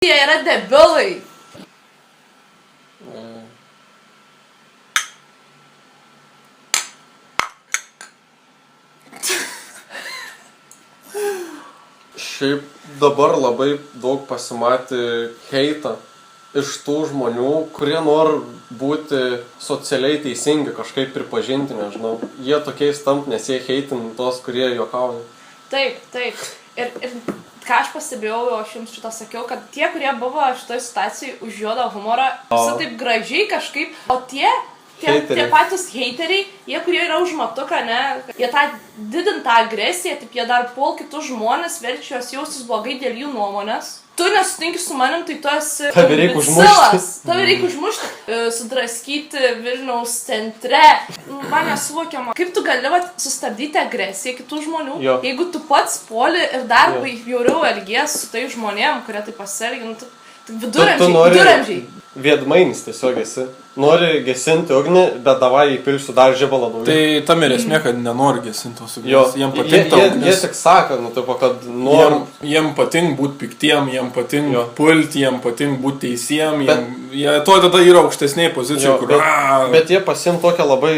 Jie yra debilai. Šiaip dabar labai daug pasimatė heitą iš tų žmonių, kurie nori būti socialiai teisingi, kažkaip pripažinti, nežinau. Jie tokiais tamp, nes jie heitin tos, kurie juokauja. Taip. Ir ką aš pastebėjau, aš jums šitą sakiau, kad tie, kurie buvo šitoj situacijai už juodą humorą, visi taip gražiai kažkaip, o tie patys heiteriai, jie, kurie yra už matuką, ne, jie tą didintą agresiją, taip jie dar puol kitus žmonės, verčia juos jaustis blogai dėl jų nuomonės. Tu nesutinki su manim, tai tu esi imbecilas. Tave reikia užmušti. Sudraskyti Vilniaus centre. Man nesuvokiama. Kaip tu gali sustabdyti agresiją kitų žmonių, jeigu tu pats puoli ir dar bjauriau elgies su tai žmonėm, kurie taip pasielgia. Viduramžiai. Viedmainis tiesiog esi. Nori gesinti ugnį, bet davai įpilsiu dar žibalą daugiau. Tai tam ir esmė, kad nenori gesinti tos ugnies. Jiem patinka ugnis. Jie tik sako, kad nori. Jiem patinka būti piktiem, jiem patinka pulti, jiem patinka būti teisiem. Jie to tada yra aukštesnėje pozicijoje. Bet jie pasim tokią labai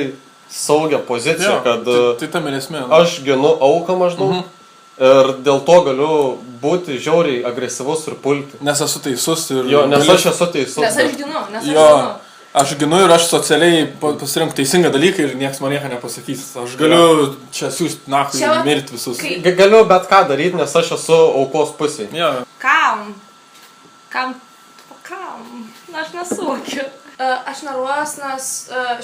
saugią poziciją, kad tai tam ir esmė. Aš ginu auką maždaug. Ir dėl to galiu būti žiauriai agresyvus ir pulti. Nes esu teisus ir... Nes aš esu teisus. Nes aš ginu, Aš ginu ir aš socialiai pasirinku teisingą dalyką ir nieks man nieko nepasakys. Aš galiu čia siūsti naktį ir mirti visus. Galiu bet ką daryti, nes aš esu aukos pusėje. Kam? Aš nesuvokiu. Aš nervuojas, nes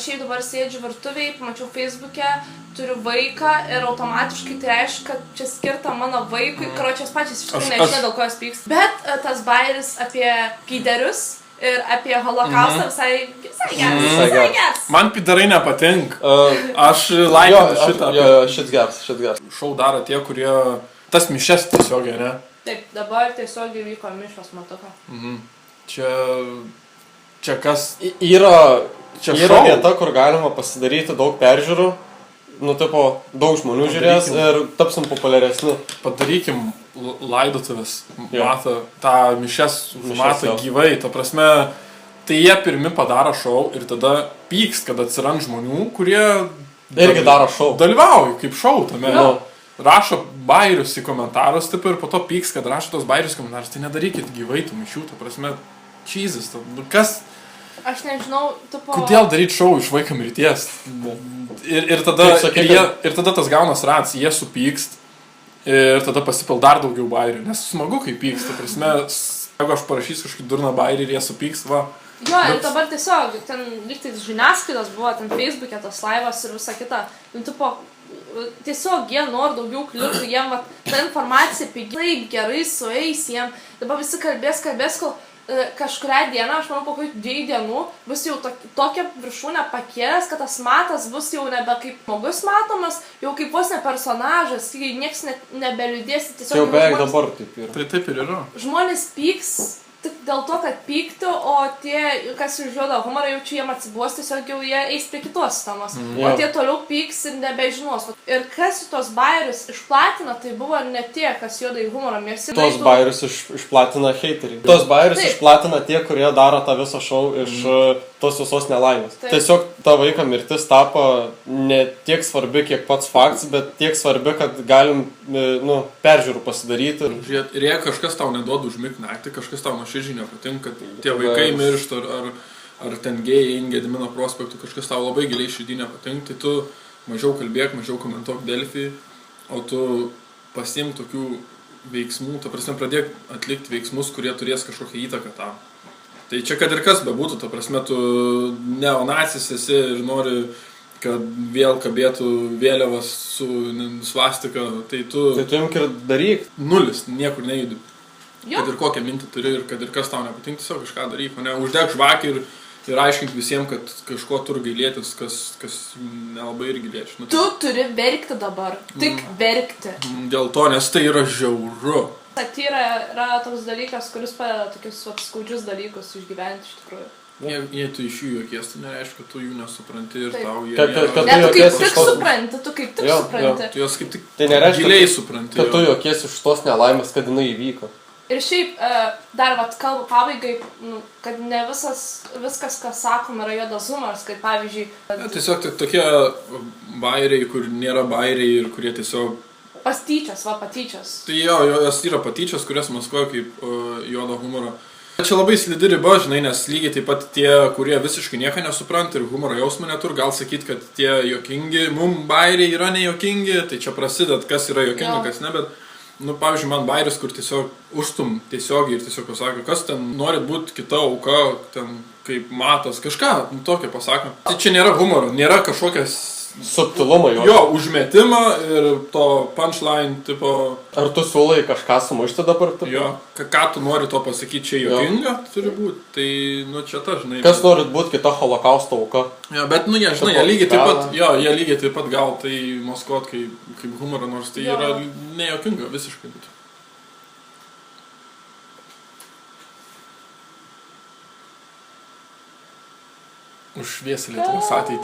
šiaip dabar sėdžiu virtuviai, pamačiau Facebook'e, turiu vaiką ir automatiškai tai reiškia, kad čia skirta mano vaikui. Karočias pačias iš tikrųjų nežinau, dėl ko jis pyks. Bet tas bairis apie pyderius ir apie holokaustą visai geras. Man pidarai nepatinka. Aš laikinu šitą. Šit geras. Šau daro tie, kurie... Tas mišes tiesiogiai, ne? Taip, dabar tiesiogiai vyko mišos matuka. Čia kas... Yra vieta, kur galima pasidaryti daug peržiūrų. Daug žmonių žiūrės ir tapsim populiaresni. Padarykim laidotuvės. Mata, tą mišes mata gyvai. Ta prasme, tai jie pirmi padaro šou ir tada pykst, kad atsirand žmonių, kurie... Irgi daro šou. Dalyvauja kaip šou tame. Rašo bairius į komentarus ir po to pykst, kad rašo tos bairius komentarus. Tai nedarykit gyvai tų mišių. Ta prasme, čyzis. Kas... Aš nežinau, Kodėl daryti šou iš vaiko mirties? Ir tada tas gaunas rats, jie supykst ir tada pasipil dar daugiau bairių. Nes smagu, kai pykst. Ta prasme, jeigu aš parašysiu kažkokį durną bairį ir jie supykst, va. Ir dabar tiesiog, ten lygtai žiniasklaidos buvo, ten Facebook'e tas laivas ir visa kita. Tiesiog jie nori daugiau kliukų, jiem ta informacija pigi. Taip, gerai sueis jiem. Dabar visi kalbės, kol kažkurią dieną, aš manau, po kokių 2 dienų bus jau tokia viršūnė pakėlęs, kad tas matas bus jau nebe kaip žmogus matomas, jau kaip vos ne personažas, kai nieks nebeliūdės. Jau beveik dabar taip yra. Tai taip ir yra. Žmonės pyks tik dėl to, kad pyktų, o tie, kas už juodą humorą, jaučiu jiem atsibuos, tiesiog jau jie eis prie kitos temos. O tie toliau pyks ir nebežinos. Ir kas tos bairius išplatina, tai buvo ne tie, kas juodai humorą mėgsi. Tos bairius išplatina heiteriai. Tos bairius išplatina tie, kurie daro tą visą šou iš tos visos nelaimės. Tiesiog ta vaiko mirtis tapo ne tiek svarbi, kiek pats faktas, bet tiek svarbi, kad galim peržiūrų pasidaryti. Ir jei kažkas tau neduoda užmigt naktį, kažkas tau nuoširdžiai nepatinka, kad tie vaikai miršta ar ten gėjai Gedimino prospektų, kažkas tau labai giliai širdį nepatinka, tai tu mažiau kalbėk, mažiau komentuok Delfį, o tu pasiimk tokių veiksmų, ta prasme pradėk atlikti veiksmus, kurie turės kažkokią įtaką tam. Tai čia kad ir kas bebūtų, ta prasme tu neonacis esi ir nori, kad vėl kabėtų vėliavas su svastika, tai tu... Tai tu imk ir daryk. Nulis, niekur nejudi. Kad ir kokią mintį turi ir kad ir kas tau nepatinka, tiesiog kažką daryk, o ne uždek žvakį ir aiškink visiems, kad kažko turi gailėtis, kas nelabai irgi liečia. Tu turi verkti dabar, tik verkti. Dėl to, nes tai yra žiauru. Satyra yra toks dalykas, kuris padeda tokius skaudžius dalykus išgyventi iš tikrųjų. Jei tu iš jų juokies, tai nereiškia, kad tu jų nesupranti ir tau jie... Ne, tu kaip tik supranti, supranti. Tu jos kaip tik giliai supranti. Kad tu juokies iš tos nelaimės, kad jinai įvyko. Ir šiaip, dar kalba pabaigai, kad ne viskas, kas sakom, yra juodas humoras, kad pavyzdžiui... Tiesiog tokie bairiai, kur nėra bairiai ir kurie tiesiog... Patyčios. Tai jos yra patyčios, kurias maskuoja kaip juodą humorą. Čia labai slidi riba, žinai, nes lygiai taip pat tie, kurie visiškai nieko nesupranta ir humoro jausmą neturi, gal sakyt, kad tie juokingi, bairiai yra nejuokingi, tai čia prasideda, kas yra juokinga, kas ne, bet... pavyzdžiui, man bairis, kur tiesiog užtum tiesiogiai ir tiesiog pasako, kas ten norit būti kita auka, ten kaip matas, kažką tokio pasako. Tai čia nėra humoro, nėra kažkokias subtilumą jo užmetimą ir to punchline tipo... Ar tu siūlai kažką sumušti dabar? Jo, ką tu nori to pasakyti, čia juokinga turi būti, tai čia ta, žinai. Kas norit būti kita holokausto auka? Jo, bet jie, žinai, jie lygiai taip pat gal tai maskuot kaip humorą, nors tai yra nejuokinga visiškai. Už šviesą Lietuvos ateitį.